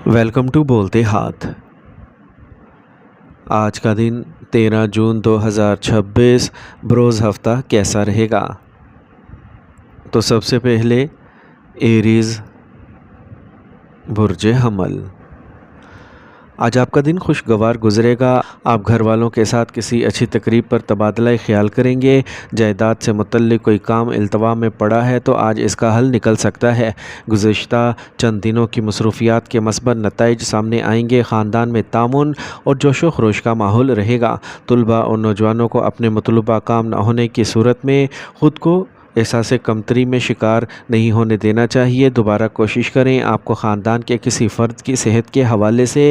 Welcome to बोलते हाथ। आज का दिन 13 जून 2026 बरोज़ हफ्ता कैसा रहेगा? तो सबसे पहले एरीज़ बुर्ज हमल। आज आपका दिन खुशगवार गुजरेगा। आप घर वालों के साथ किसी अच्छी तकरीब पर तबादला ख्याल करेंगे। जायदाद से मुतल्लिक कोई काम इल्तवा में पड़ा है तो आज इसका हल निकल सकता है। गुज़िश्ता चंद दिनों की मसरूफ़ियात के मस्बत नताइज सामने आएंगे। ख़ानदान में तामुन और जोशो खरोश का माहौल रहेगा। तुलबा और नौजवानों को अपने मतलूबा काम न होने की सूरत में ख़ुद को एहसास कमतरी में शिकार नहीं होने देना चाहिए। दोबारा कोशिश करें। आपको ख़ानदान के किसी फ़र्द की सेहत के हवाले से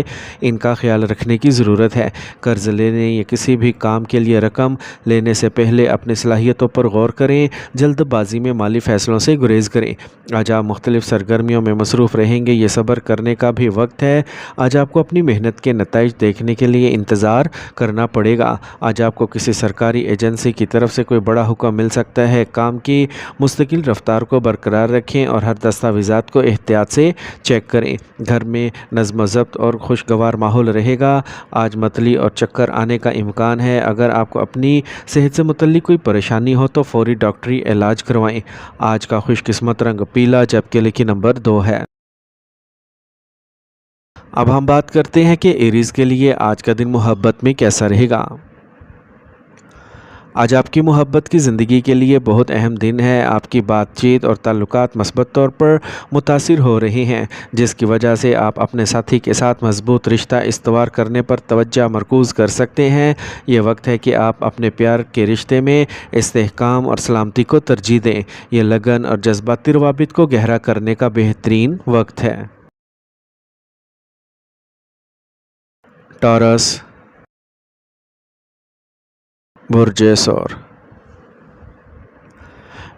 इनका ख्याल रखने की ज़रूरत है। कर्ज़ लेने या किसी भी काम के लिए रकम लेने से पहले अपनी सलाहियतों पर गौर करें। जल्दबाजी में माली फ़ैसलों से गुरेज़ करें। आज आप मुख्तलिफ़ सरगर्मियों में मसरूफ़ रहेंगे। ये सब्र करने का भी वक्त है। आज आपको अपनी मेहनत के नताइज देखने के लिए इंतज़ार करना पड़ेगा। आज आपको किसी सरकारी एजेंसी की तरफ से कोई बड़ा हुक्म मिल सकता है। काम की मुस्तकिल रफ्तार को बरकरार रखें और हर दस्तावेज़ात को एहतियात से चेक करें। घर में नज़्म ज़ब्त और खुशगवार माहौल रहेगा। आज मतली और चक्कर आने का इम्कान है। अगर आपको अपनी सेहत से मुतल्लिक कोई परेशानी हो तो फ़ौरी डॉक्टरी इलाज करवाएं। आज का खुशकिस्मत रंग पीला जबकि लिखी नंबर 2 है। अब हम बात करते हैं कि एरीज़ के लिए आज का दिन मोहब्बत में कैसा रहेगा। आज आपकी मोहब्बत की ज़िंदगी के लिए बहुत अहम दिन है। आपकी बातचीत और ताल्लुकात मस्बत तौर पर मुतासिर हो रहे हैं, जिसकी वजह से आप अपने साथी के साथ मजबूत रिश्ता इस्तवार करने पर तवज्जो मरकूज़ कर सकते हैं। ये वक्त है कि आप अपने प्यार के रिश्ते में इस्तेहकाम और सलामती को तरजीह दें। यह लगन और जज्बाती रवाबित को गहरा करने का बेहतरीन वक्त है। टॉरस बुर्ज सौर।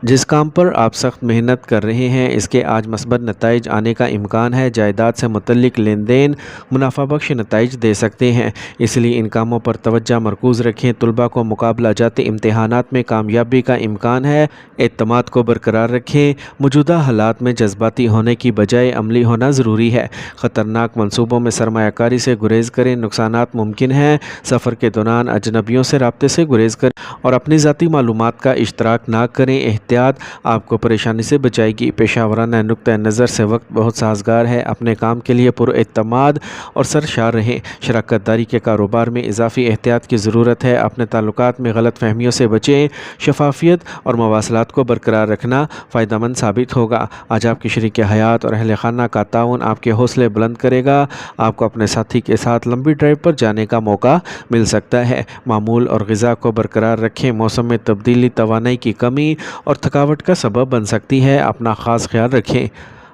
जिस काम पर आप सख्त मेहनत कर रहे हैं इसके आज मस्बत नताइज आने का इम्कान है। जायदाद से मुतल्लिक लेन देन मुनाफा बख्श नताइज दे सकते हैं, इसलिए इन कामों पर तवज्जो मरकूज़ रखें। तुलबा को मुकाबला जाती इम्तहानात में कामयाबी का इम्कान है। एतमाद को बरकरार रखें। मौजूदा हालात में जज्बाती होने की बजाय अमली होना ज़रूरी है। ख़तरनाक मनसूबों में सरमायाकारी से गुरेज़ करें, नुकसानात मुमकिन हैं। सफ़र के दौरान अजनबियों से राब्ते से गुरेज़ करें और अपनी ज़ाती मालूमात का इश्तराक ना करें। एहतियात आपको परेशानी से बचाएगी। पेशावराना नुक्ता नज़र से वक्त बहुत साजगार है। अपने काम के लिए पुरएतमाद और सरशार रहें। शराकत दारी के कारोबार में इजाफी एहतियात की ज़रूरत है। अपने ताल्लुकात में गलत फहमियों से बचें। शफाफियत और मवासलात को बरकरार रखना फ़ायदेमंद साबित होगा। आज आपकी शरीक हयात और अहल खाना का ताउन आपके हौसले बुलंद करेगा। आपको अपने साथी के साथ लंबी ड्राइव पर जाने का मौका मिल सकता है। मामूल और ग़िज़ा को बरकरार रखें। मौसम में तब्दीली तवानाई की कमी और थकावट का सबब बन सकती है। अपना ख़ास ख्याल रखें।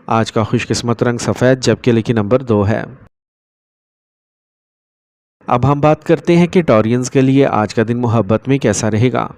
आज का खुशकिस्मत रंग सफ़ेद जबकि लिखी नंबर 2 है। अब हम बात करते हैं कि टॉरियंस के लिए आज का दिन मोहब्बत में कैसा रहेगा।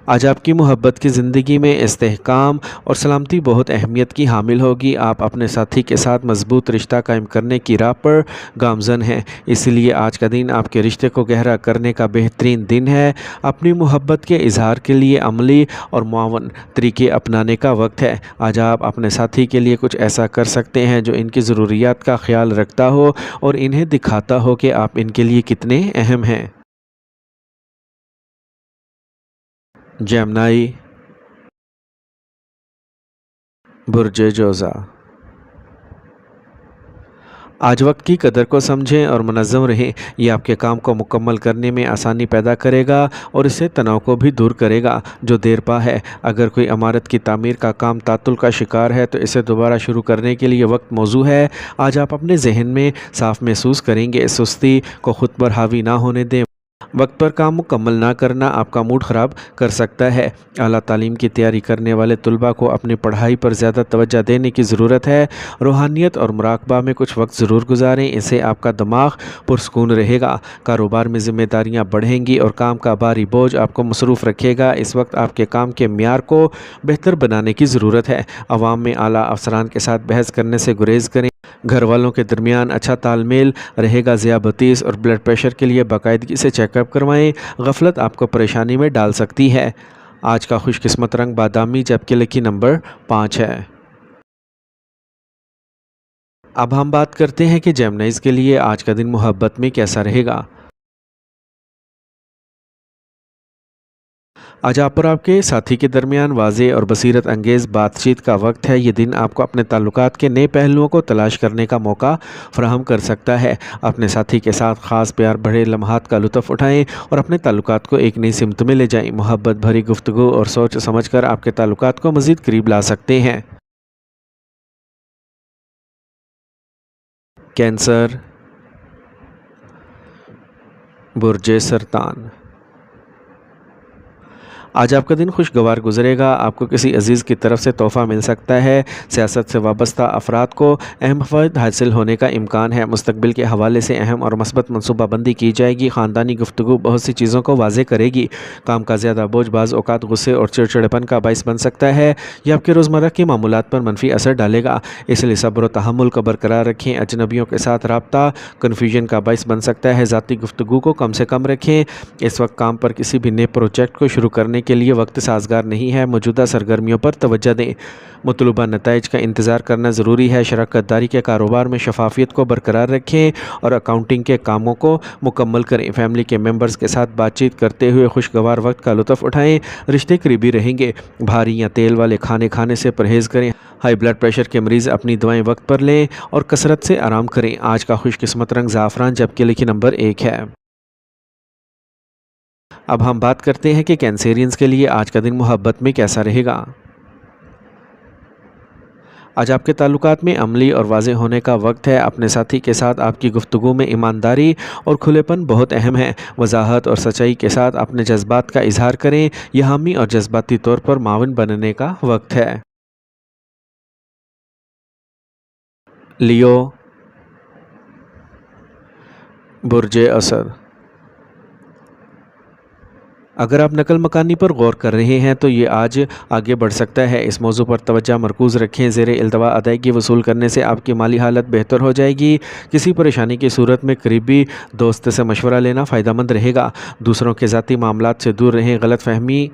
आज आपकी मोहब्बत की ज़िंदगी में इस्तेहकाम और सलामती बहुत अहमियत की हामिल होगी। आप अपने साथी के साथ मजबूत रिश्ता कायम करने की राह पर गामज़न हैं, इसलिए आज का दिन आपके रिश्ते को गहरा करने का बेहतरीन दिन है। अपनी मोहब्बत के इजहार के लिए अमली और मुआवन तरीके अपनाने का वक्त है। आज आप अपने साथी के लिए कुछ ऐसा कर सकते हैं जो इनकी ज़रूरियात का ख्याल रखता हो और इन्हें दिखाता हो कि आप इनके लिए कितने अहम हैं। जेमिनी बुर्ज जोज़ा। आज वक्त की कदर को समझें और मुनज़्ज़म रहें। ये आपके काम को मुकम्मल करने में आसानी पैदा करेगा और इससे तनाव को भी दूर करेगा जो देर पा है। अगर कोई इमारत की तामीर का काम तातुल का शिकार है तो इसे दोबारा शुरू करने के लिए वक्त मौजू है। आज आप अपने जहन में साफ महसूस करेंगे। सुस्ती को खुद पर हावी ना होने दें। वक्त पर काम मुकम्मल ना करना आपका मूड ख़राब कर सकता है। आला तालीम की तैयारी करने वाले तुलबा को अपनी पढ़ाई पर ज़्यादा तवज्जो देने की ज़रूरत है। रूहानियत और मुराकबा में कुछ वक्त ज़रूर गुजारें, इससे आपका दिमाग पुरसकून रहेगा। कारोबार में ज़िम्मेदारियां बढ़ेंगी और काम का भारी बोझ आपको मसरूफ़ रखेगा। इस वक्त आपके काम के म्यार को बेहतर बनाने की ज़रूरत है। अवाम में आला अफसरान के साथ बहस करने से गुरेज़ करें। घर वालों के दरमियान अच्छा तालमेल रहेगा। ज़ियाबतीस और ब्लड प्रेशर के लिए बाकायदगी से चेकअप करवाएं। गफलत आपको परेशानी में डाल सकती है। आज का खुशकिस्मत रंग बादामी जबकि लकी नंबर 5 है। अब हम बात करते हैं कि जेमिनीज़ के लिए आज का दिन मोहब्बत में कैसा रहेगा। आज आप और आपके साथी के दरमियान वाज़े और बसीरत अंगेज़ बातचीत का वक्त है। ये दिन आपको अपने ताल्लुकात के नए पहलुओं को तलाश करने का मौका फ़राहम कर सकता है। अपने साथी के साथ ख़ास प्यार भरे लम्हात का लुत्फ़ उठाएँ और अपने ताल्लुकात को एक नई सिमत में ले जाएँ। मोहब्बत भरी गुफ्तगू और सोच समझ कर आपके ताल्लुकात को मज़ीद करीब ला सकते हैं। कैंसर, बुर्ज सरतान। आज आपका दिन खुशगवार गुजरेगा। आपको किसी अज़ीज़ की तरफ से तोहफ़ा मिल सकता है। सियासत से वाबस्ता अफराद को अहम फ़वाइद हासिल होने का इम्कान है। मुस्तक़बिल के हवाले से अहम और मस्बत मनसूबाबंदी की जाएगी। ख़ानदानी गुफ्तगू बहुत सी चीज़ों को वाज़े करेगी। काम का ज़्यादा बोझ बाज़ औक़ात गुस्से और चिड़चिड़ेपन का बाइस बन सकता है। यह आपके रोज़मर्रा के मामूलात पर मनफ़ी असर डालेगा, इसलिए सब्र व तहम्मुल को बरकरार रखें। अजनबियों के साथ राब्ता कन्फ्यूजन का बाइस बन सकता है। ज़ाती गुफ्तगू को कम से कम रखें। इस वक्त काम पर किसी भी नए प्रोजेक्ट को शुरू करने के लिए वक्त साजगार नहीं है। मौजूदा सरगर्मियों पर तवज्जो दें। मतलूबा नताइज का इंतज़ार करना ज़रूरी है। शराकत दारी के कारोबार में शफाफियत को बरकरार रखें और अकाउंटिंग के कामों को मुकम्मल करें। फैमिली के मेंबर्स के साथ बातचीत करते हुए खुशगवार वक्त का लुत्फ़ उठाएं। रिश्ते करीबी रहेंगे। भारी या तेल वाले खाने खाने से परहेज़ करें। हाई ब्लड प्रेशर के मरीज़ अपनी दवाएं वक्त पर लें और कसरत से आराम करें। आज का खुशकिस्मत रंग ज़ाफ़रान, जबकि लिखी नंबर 1 है। अब हम बात करते हैं कि कैंसेरियंस के लिए आज का दिन मोहब्बत में कैसा रहेगा। आज आपके ताल्लुकात में अमली और वाज़े होने का वक्त है। अपने साथी के साथ आपकी गुफ्तगू में ईमानदारी और खुलेपन बहुत अहम है। वजाहत और सच्चाई के साथ अपने जज्बात का इजहार करें। यह हामी और जज्बाती तौर पर मावन बनने का वक्त है। लियो, बुर्ज असद। अगर आप नकल मकानी पर गौर कर रहे हैं तो ये आज आगे बढ़ सकता है। इस मौजू पर तवज्जो मरकूज़ रखें। ज़ेरे इल्तवा अदायगी वसूल करने से आपकी माली हालत बेहतर हो जाएगी। किसी परेशानी की सूरत में करीबी दोस्त से मशवरा लेना फ़ायदेमंद रहेगा। दूसरों के ज़ाती मामलात से दूर रहें। गलत फहमी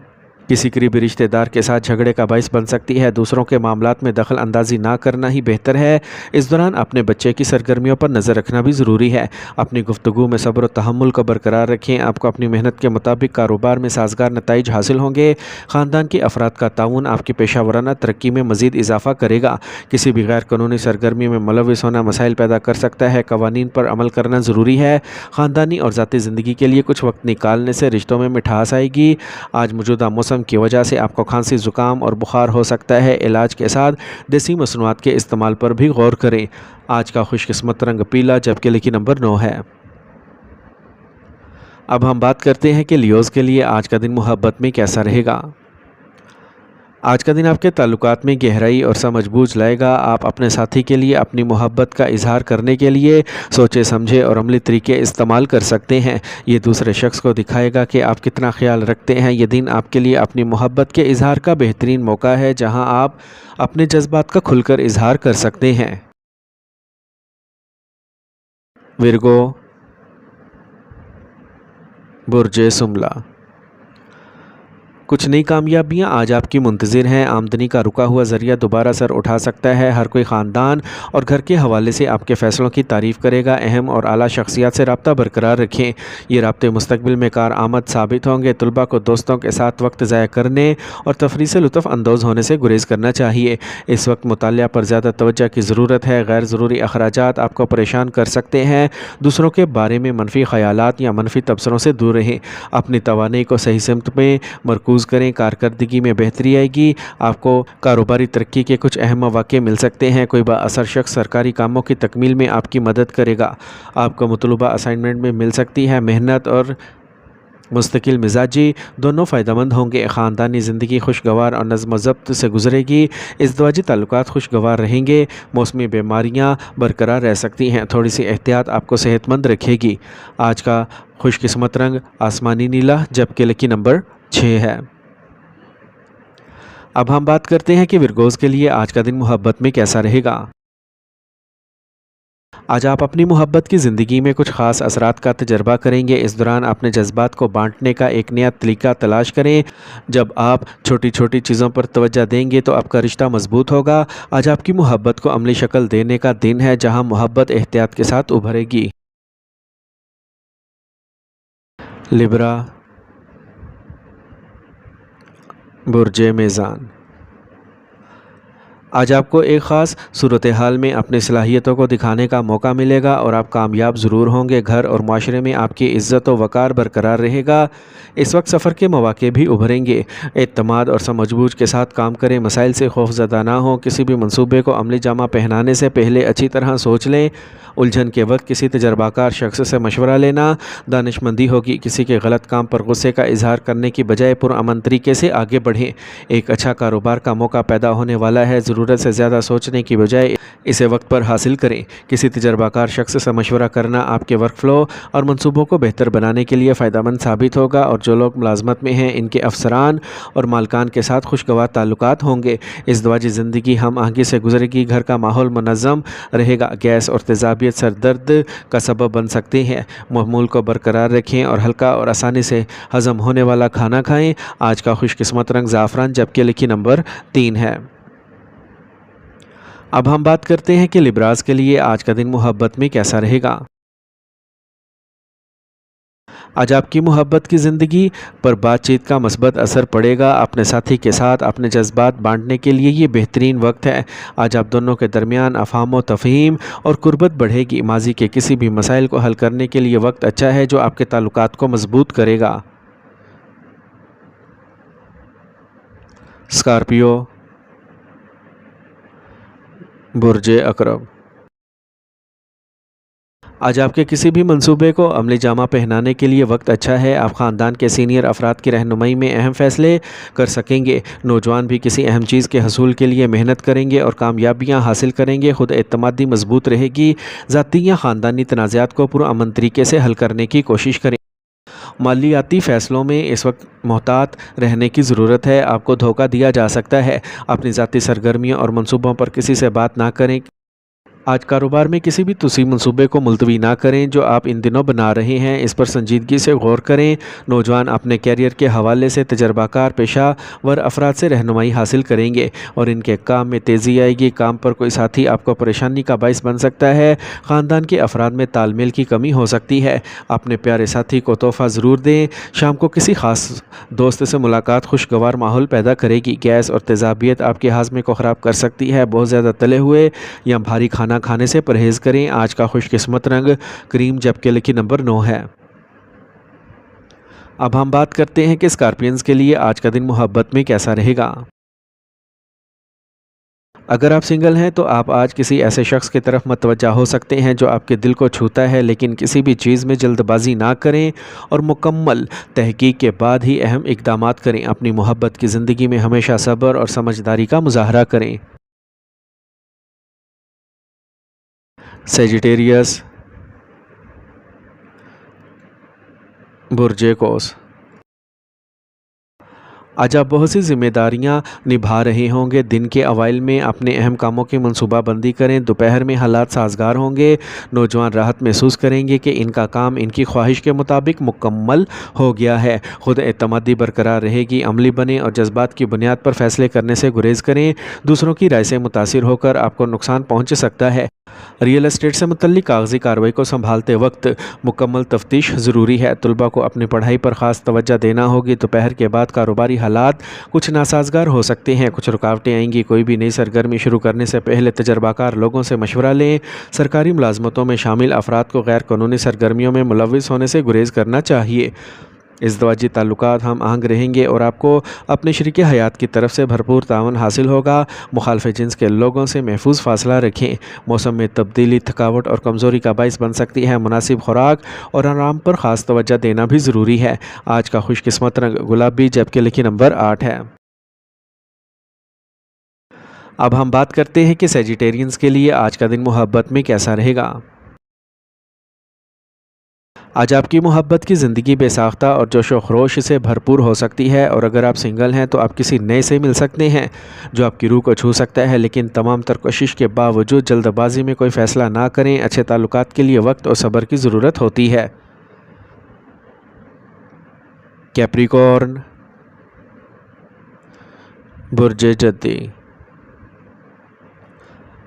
किसी करीबी रिश्तेदार के साथ झगड़े का बाइस बन सकती है। दूसरों के मामलात में दखल अंदाजी ना करना ही बेहतर है। इस दौरान अपने बच्चे की सरगर्मियों पर नज़र रखना भी ज़रूरी है। अपनी गुफ्तगू में सब्र और तहम्मुल को बरकरार रखें। आपको अपनी मेहनत के मुताबिक कारोबार में साजगार नताइज हासिल होंगे। ख़ानदान के अफराद का ताउन आपकी पेशा वराना तरक्की में मज़ीद इजाफ़ा करेगा। किसी भी गैर कानूनी सरगर्मी में मुलविस होना मसाइल पैदा कर सकता है। कवानीन पर अमल करना ज़रूरी है। ख़ानदानी और ज़ाती ज़िंदगी के लिए कुछ वक्त निकालने से रिश्तों में मिठास आएगी। आज मौजूदा मौसम की वजह से आपको खांसी, ज़ुकाम और बुखार हो सकता है। इलाज के साथ देसी मसनूआत के इस्तेमाल पर भी गौर करें। आज का खुशकिस्मत रंग पीला, जबकि लिखी नंबर 9 है। अब हम बात करते हैं कि लियोज़ के लिए आज का दिन मोहब्बत में कैसा रहेगा। आज का दिन आपके ताल्लुकात में गहराई और समझ-बूझ लाएगा। आप अपने साथी के लिए अपनी मोहब्बत का इजहार करने के लिए सोचे समझे और अमली तरीके इस्तेमाल कर सकते हैं। ये दूसरे शख्स को दिखाएगा कि आप कितना ख्याल रखते हैं। ये दिन आपके लिए अपनी मोहब्बत के इजहार का बेहतरीन मौका है, जहां आप अपने जज्बात का खुलकर इजहार कर सकते हैं। विर्गो, बुर्ज सुमला। कुछ नई कामयाबियां आज आपकी मुंतज़िर हैं। आमदनी का रुका हुआ ज़रिया दोबारा सर उठा सकता है। हर कोई ख़ानदान और घर के हवाले से आपके फ़ैसलों की तारीफ़ करेगा। अहम और आला शख्सियात से रब्ता बरकरार रखें। ये राब्ते मुस्तक़बिल में कारआमद साबित होंगे। तुलबा को दोस्तों के साथ वक्त ज़ाया करने और तफरीह से लुत्फ़ अंदोज़ होने से गुरेज़ करना चाहिए। इस वक्त मुतालिया पर ज़्यादा तवज्जो की ज़रूरत है। गैर ज़रूरी अखराजात आपको परेशान कर सकते हैं। दूसरों के बारे में मनफी ख़यालात या मनफी तबसरों से दूर रहें। अपनी तवानाई को सही सिमत में मरकूज़ करें। कारकर्दगी में बेहतरी आएगी। आपको कारोबारी तरक्की के कुछ अहम मौके मिल सकते हैं। कोई बाअसर शख्स सरकारी कामों की तकमील में आपकी मदद करेगा। आपको मतलूबा असाइनमेंट में मिल सकती है। मेहनत और मुस्तकिल मिजाजी दोनों फ़ायदेमंद होंगे। ख़ानदानी ज़िंदगी खुशगवार और नज़्म ज़ब्त से गुजरेगी। इज़दवाजी ताल्लुकात खुशगवार रहेंगे। मौसमी बीमारियाँ बरकरार रह सकती हैं। थोड़ी सी एहतियात आपको सेहतमंद रखेगी। आज का खुशकिस्मत रंग आसमानी नीला, जबकि लकी नंबर 6 है। अब हम बात करते हैं कि विर्गोज़ के लिए आज का दिन मोहब्बत में कैसा रहेगा। آج آپ اپنی محبت کی زندگی میں کچھ خاص اثرات کا تجربہ کریں گے۔ اس دوران اپنے جذبات کو بانٹنے کا ایک نیا طریقہ تلاش کریں۔ جب آپ چھوٹی چھوٹی چیزوں پر توجہ دیں گے تو آپ کا رشتہ مضبوط ہوگا۔ آج آپ کی محبت کو عملی شکل دینے کا دن ہے، جہاں محبت احتیاط کے ساتھ ابھرے گی۔ لبرا، برج میزان۔ آج آپ کو ایک خاص صورتحال میں اپنی صلاحیتوں کو دکھانے کا موقع ملے گا اور آپ کامیاب ضرور ہوں گے۔ گھر اور معاشرے میں آپ کی عزت و وقار برقرار رہے گا۔ اس وقت سفر کے مواقع بھی ابھریں گے۔ اعتماد اور سمجھ بوجھ کے ساتھ کام کریں، مسائل سے خوف زدہ نہ ہوں۔ کسی بھی منصوبے کو عملی جامہ پہنانے سے پہلے اچھی طرح سوچ لیں۔ الجھن کے وقت کسی تجربہ کار شخص سے مشورہ لینا دانش مندی ہوگی۔ کسی کے غلط کام پر غصے کا اظہار کرنے کی بجائے پرامن طریقے سے آگے بڑھیں۔ ایک اچھا کاروبار کا موقع پیدا ہونے والا ہے، ضرورت سے زیادہ سوچنے کی بجائے اسے وقت پر حاصل کریں۔ کسی تجربہ کار شخص سے مشورہ کرنا آپ کے ورک فلو اور منصوبوں کو بہتر بنانے کے لیے فائدہ مند ثابت ہوگا، اور جو لوگ ملازمت میں ہیں ان کے افسران اور مالکان کے ساتھ خوشگوار تعلقات ہوں گے۔ ازدواجی زندگی ہم آہنگی سے گزرے گی۔ گھر کا ماحول منظم رہے گا۔ گیس اور تیزابیت سر درد کا سبب بن سکتے ہیں۔ معمول کو برقرار رکھیں اور ہلکا اور آسانی سے ہضم ہونے والا کھانا کھائیں۔ آج کا خوش قسمت رنگ زعفران، جبکہ لکی نمبر 3 ہے۔ اب ہم بات کرتے ہیں کہ لبراز کے لیے آج کا دن محبت میں کیسا رہے گا۔ آج آپ کی محبت کی زندگی پر بات چیت کا مثبت اثر پڑے گا۔ اپنے ساتھی کے ساتھ اپنے جذبات بانٹنے کے لیے یہ بہترین وقت ہے۔ آج آپ دونوں کے درمیان افہام و تفہیم اور قربت بڑھے گی۔ ماضی کے کسی بھی مسائل کو حل کرنے کے لیے وقت اچھا ہے، جو آپ کے تعلقات کو مضبوط کرے گا۔ اسکارپیو، برج عقرب۔ آج آپ کے کسی بھی منصوبے کو عملی جامہ پہنانے کے لیے وقت اچھا ہے۔ آپ خاندان کے سینئر افراد کی رہنمائی میں اہم فیصلے کر سکیں گے۔ نوجوان بھی کسی اہم چیز کے حصول کے لیے محنت کریں گے اور کامیابیاں حاصل کریں گے۔ خود اعتمادی مضبوط رہے گی۔ ذاتی یا خاندانی تنازعات کو پرامن طریقے سے حل کرنے کی کوشش کریں۔ مالیاتی فیصلوں میں اس وقت محتاط رہنے کی ضرورت ہے۔ آپ کو دھوکہ دیا جا سکتا ہے۔ اپنی ذاتی سرگرمیوں اور منصوبوں پر کسی سے بات نہ کریں۔ آج کاروبار میں کسی بھی توسیع منصوبے کو ملتوی نہ کریں جو آپ ان دنوں بنا رہے ہیں۔ اس پر سنجیدگی سے غور کریں۔ نوجوان اپنے کیریئر کے حوالے سے تجربہ کار پیشہ ور افراد سے رہنمائی حاصل کریں گے اور ان کے کام میں تیزی آئے گی۔ کام پر کوئی ساتھی آپ کو پریشانی کا باعث بن سکتا ہے۔ خاندان کے افراد میں تال میل کی کمی ہو سکتی ہے۔ اپنے پیارے ساتھی کو تحفہ ضرور دیں۔ شام کو کسی خاص دوست سے ملاقات خوشگوار ماحول پیدا کرے گی۔ گیس اور تیزابیت آپ کے ہاضمے کو خراب کر سکتی ہے۔ بہت زیادہ تلے ہوئے یا بھاری کھانا کھانے سے پرہیز کریں۔ آج کا خوش قسمت رنگ کریم، جبکہ لکی نمبر 9 ہے۔ اب ہم بات کرتے ہیں کہ اسکارپینز کے لیے آج کا دن محبت میں کیسا رہے گا۔ اگر آپ سنگل ہیں تو آپ آج کسی ایسے شخص کی طرف متوجہ ہو سکتے ہیں جو آپ کے دل کو چھوتا ہے، لیکن کسی بھی چیز میں جلد بازی نہ کریں اور مکمل تحقیق کے بعد ہی اہم اقدامات کریں۔ اپنی محبت کی زندگی میں ہمیشہ صبر اور سمجھداری کا مظاہرہ کریں۔ سیجیٹیریس، برج قوس۔ آج آپ بہت سی ذمہ داریاں نبھا رہے ہوں گے۔ دن کے اوائل میں اپنے اہم کاموں کی منصوبہ بندی کریں۔ دوپہر میں حالات سازگار ہوں گے۔ نوجوان راحت محسوس کریں گے کہ ان کا کام ان کی خواہش کے مطابق مکمل ہو گیا ہے۔ خود اعتمادی برقرار رہے گی۔ عملی بنیں اور جذبات کی بنیاد پر فیصلے کرنے سے گریز کریں۔ دوسروں کی رائے سے متاثر ہو کر آپ کو نقصان پہنچ سکتا ہے۔ ریئل اسٹیٹ سے متعلق کاغذی کارروائی کو سنبھالتے وقت مکمل تفتیش ضروری ہے۔ طلباء کو اپنی پڑھائی پر خاص توجہ دینا ہوگی۔ دوپہر کے بعد کاروباری حالات کچھ ناسازگار ہو سکتے ہیں۔ کچھ رکاوٹیں آئیں گی۔ کوئی بھی نئی سرگرمی شروع کرنے سے پہلے تجربہ کار لوگوں سے مشورہ لیں۔ سرکاری ملازمتوں میں شامل افراد کو غیر قانونی سرگرمیوں میں ملوث ہونے سے گریز کرنا چاہیے۔ ازدواجی تعلقات ہم آہنگ رہیں گے اور آپ کو اپنے شریک حیات کی طرف سے بھرپور تعاون حاصل ہوگا۔ مخالف جنس کے لوگوں سے محفوظ فاصلہ رکھیں۔ موسم میں تبدیلی تھکاوٹ اور کمزوری کا باعث بن سکتی ہے۔ مناسب خوراک اور آرام پر خاص توجہ دینا بھی ضروری ہے۔ آج کا خوش قسمت رنگ گلابی، جبکہ لکی نمبر 8 ہے۔ اب ہم بات کرتے ہیں کہ سیجیٹیرینز کے لیے آج کا دن محبت میں کیسا رہے گا۔ آج آپ کی محبت کی زندگی بے ساختہ اور جوش و خروش سے بھرپور ہو سکتی ہے، اور اگر آپ سنگل ہیں تو آپ کسی نئے سے مل سکتے ہیں جو آپ کی روح کو چھو سکتا ہے، لیکن تمام تر کوشش کے باوجود جلد بازی میں کوئی فیصلہ نہ کریں۔ اچھے تعلقات کے لیے وقت اور صبر کی ضرورت ہوتی ہے۔ کیپریکارن، برج جدی۔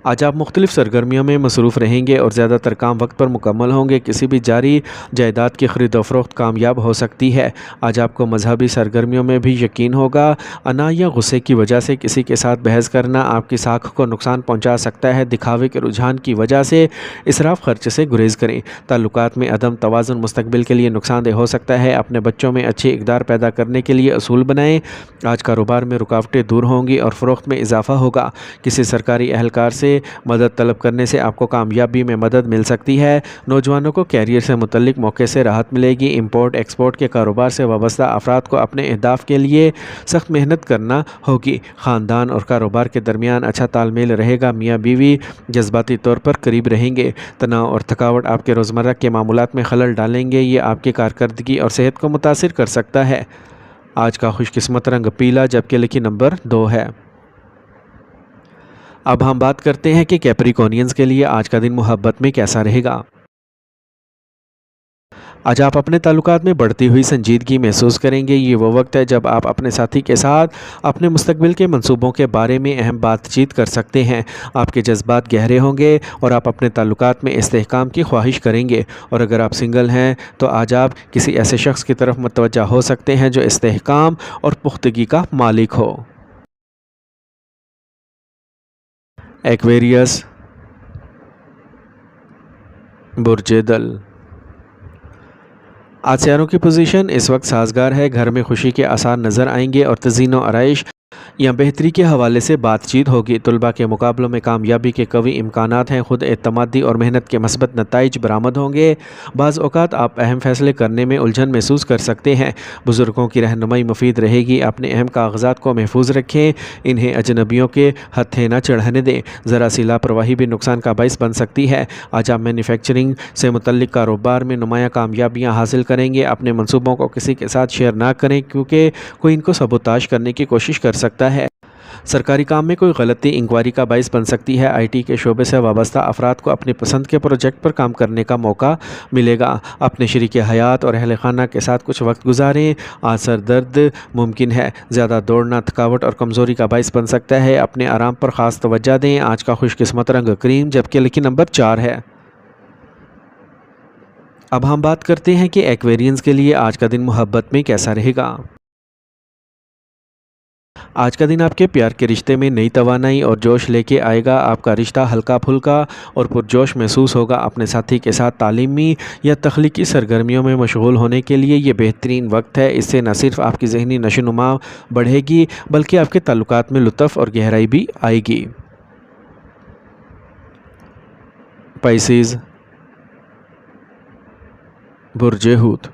آج آپ مختلف سرگرمیوں میں مصروف رہیں گے اور زیادہ تر کام وقت پر مکمل ہوں گے۔ کسی بھی جاری جائیداد کی خرید و فروخت کامیاب ہو سکتی ہے۔ آج آپ کو مذہبی سرگرمیوں میں بھی یقین ہوگا۔ انا یا غصے کی وجہ سے کسی کے ساتھ بحث کرنا آپ کی ساکھ کو نقصان پہنچا سکتا ہے۔ دکھاوے کے رجحان کی وجہ سے اسراف خرچ سے گریز کریں۔ تعلقات میں عدم توازن مستقبل کے لیے نقصان دہ ہو سکتا ہے۔ اپنے بچوں میں اچھی اقدار پیدا کرنے کے لیے اصول بنائیں۔ آج کاروبار میں رکاوٹیں دور ہوں گی اور فروخت میں اضافہ ہوگا۔ کسی سرکاری اہلکار سے مدد طلب کرنے سے آپ کو کامیابی میں مدد مل سکتی ہے۔ نوجوانوں کو کیریئر سے متعلق موقع سے راحت ملے گی۔ امپورٹ ایکسپورٹ کے کاروبار سے وابستہ افراد کو اپنے اہداف کے لیے سخت محنت کرنا ہوگی۔ خاندان اور کاروبار کے درمیان اچھا تال میل رہے گا۔ میاں بیوی جذباتی طور پر قریب رہیں گے۔ تناؤ اور تھکاوٹ آپ کے روزمرہ کے معمولات میں خلل ڈالیں گے۔ یہ آپ کی کارکردگی اور صحت کو متاثر کر سکتا ہے۔ آج کا خوش قسمت رنگ پیلا، جبکہ لکی نمبر 2 ہے۔ اب ہم بات کرتے ہیں کہ کیپریکونینز کے لیے آج کا دن محبت میں کیسا رہے گا۔ آج آپ اپنے تعلقات میں بڑھتی ہوئی سنجیدگی محسوس کریں گے۔ یہ وہ وقت ہے جب آپ اپنے ساتھی کے ساتھ اپنے مستقبل کے منصوبوں کے بارے میں اہم بات چیت کر سکتے ہیں۔ آپ کے جذبات گہرے ہوں گے اور آپ اپنے تعلقات میں استحکام کی خواہش کریں گے، اور اگر آپ سنگل ہیں تو آج آپ کسی ایسے شخص کی طرف متوجہ ہو سکتے ہیں جو استحکام اور پختگی کا مالک ہو۔ ایکویریس، برج دل۔ آج سیاروں کی پوزیشن اس وقت سازگار ہے۔ گھر میں خوشی کے آثار نظر آئیں گے اور تزئین و آرائش یا بہتری کے حوالے سے بات چیت ہوگی۔ طلباء کے مقابلوں میں کامیابی کے قوی امکانات ہیں۔ خود اعتمادی اور محنت کے مثبت نتائج برآمد ہوں گے۔ بعض اوقات آپ اہم فیصلے کرنے میں الجھن محسوس کر سکتے ہیں۔ بزرگوں کی رہنمائی مفید رہے گی۔ اپنے اہم کاغذات کو محفوظ رکھیں، انہیں اجنبیوں کے ہتھے نہ چڑھنے دیں۔ ذرا سی لاپرواہی بھی نقصان کا باعث بن سکتی ہے۔ آج آپ مینوفیکچرنگ سے متعلق کاروبار میں نمایاں کامیابیاں حاصل کریں گے۔ اپنے منصوبوں کو کسی کے ساتھ شیئر نہ کریں، کیونکہ کوئی ان کو سبوتاژ کرنے کی کوشش کر سکتا ہے۔ سرکاری کام میں کوئی غلطی انکوائری کا باعث بن سکتی ہے۔ آئی ٹی کے شعبے سے وابستہ افراد کو اپنی پسند کے پروجیکٹ پر کام کرنے کا موقع ملے گا۔ اپنے شریک حیات اور اہل خانہ کے ساتھ کچھ وقت گزاریں۔ آج سر درد ممکن ہے۔ زیادہ دوڑنا تھکاوٹ اور کمزوری کا باعث بن سکتا ہے۔ اپنے آرام پر خاص توجہ دیں۔ آج کا خوش قسمت رنگ کریم، جبکہ لکی نمبر 4 ہے۔ اب ہم بات کرتے ہیں کہ ایکویرینز کے لیے آج کا دن محبت میں کیسا رہے گا۔ آج کا دن آپ کے پیار کے رشتے میں نئی توانائی اور جوش لے کے آئے گا۔ آپ کا رشتہ ہلکا پھلکا اور پرجوش محسوس ہوگا۔ اپنے ساتھی کے ساتھ تعلیمی یا تخلیقی سرگرمیوں میں مشغول ہونے کے لیے یہ بہترین وقت ہے۔ اس سے نہ صرف آپ کی ذہنی نشوونما بڑھے گی، بلکہ آپ کے تعلقات میں لطف اور گہرائی بھی آئے گی۔ پائسیز، برج حوت۔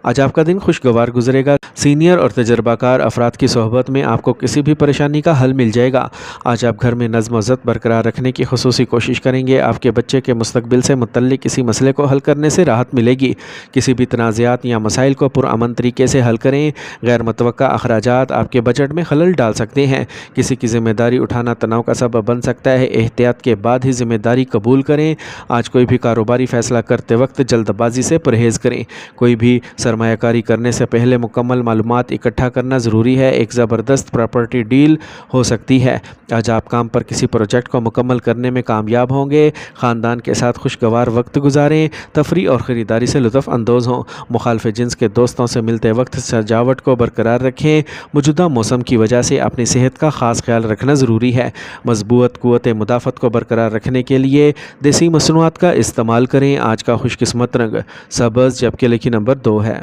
آج آپ کا دن خوشگوار گزرے گا۔ سینئر اور تجربہ کار افراد کی صحبت میں آپ کو کسی بھی پریشانی کا حل مل جائے گا۔ آج آپ گھر میں نظم و ضبط برقرار رکھنے کی خصوصی کوشش کریں گے۔ آپ کے بچے کے مستقبل سے متعلق کسی مسئلے کو حل کرنے سے راحت ملے گی۔ کسی بھی تنازعات یا مسائل کو پرامن طریقے سے حل کریں۔ غیر متوقع اخراجات آپ کے بجٹ میں خلل ڈال سکتے ہیں۔ کسی کی ذمہ داری اٹھانا تناؤ کا سبب بن سکتا ہے۔ احتیاط کے بعد ہی ذمہ داری قبول کریں۔ آج کوئی بھی کاروباری فیصلہ کرتے وقت جلد بازی سے پرہیز کریں۔ کوئی بھی سرمایہ کاری کرنے سے پہلے مکمل معلومات اکٹھا کرنا ضروری ہے۔ ایک زبردست پراپرٹی ڈیل ہو سکتی ہے۔ آج آپ کام پر کسی پروجیکٹ کو مکمل کرنے میں کامیاب ہوں گے۔ خاندان کے ساتھ خوشگوار وقت گزاریں۔ تفریح اور خریداری سے لطف اندوز ہوں۔ مخالف جنس کے دوستوں سے ملتے وقت سجاوٹ کو برقرار رکھیں۔ موجودہ موسم کی وجہ سے اپنی صحت کا خاص خیال رکھنا ضروری ہے۔ مضبوط قوت مدافعت کو برقرار رکھنے کے لیے دیسی مصنوعات کا استعمال کریں۔ آج کا خوش قسمت رنگ سبز، جبکہ لکی نمبر 2 ہے۔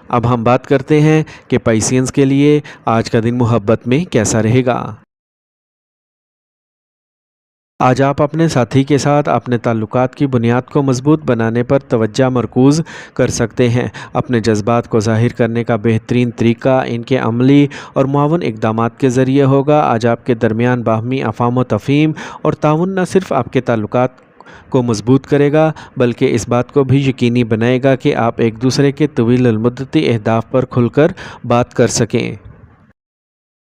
اب ہم بات کرتے ہیں کہ پائسینز کے لیے آج کا دن محبت میں کیسا رہے گا۔ آج آپ اپنے ساتھی کے ساتھ اپنے تعلقات کی بنیاد کو مضبوط بنانے پر توجہ مرکوز کر سکتے ہیں۔ اپنے جذبات کو ظاہر کرنے کا بہترین طریقہ ان کے عملی اور معاون اقدامات کے ذریعے ہوگا۔ آج آپ کے درمیان باہمی افہام و تفہیم اور تعاون نہ صرف آپ کے تعلقات کو مضبوط کرے گا بلکہ اس بات کو بھی یقینی بنائے گا کہ آپ ایک دوسرے کے طویل المدتی اہداف پر کھل کر بات کر سکیں۔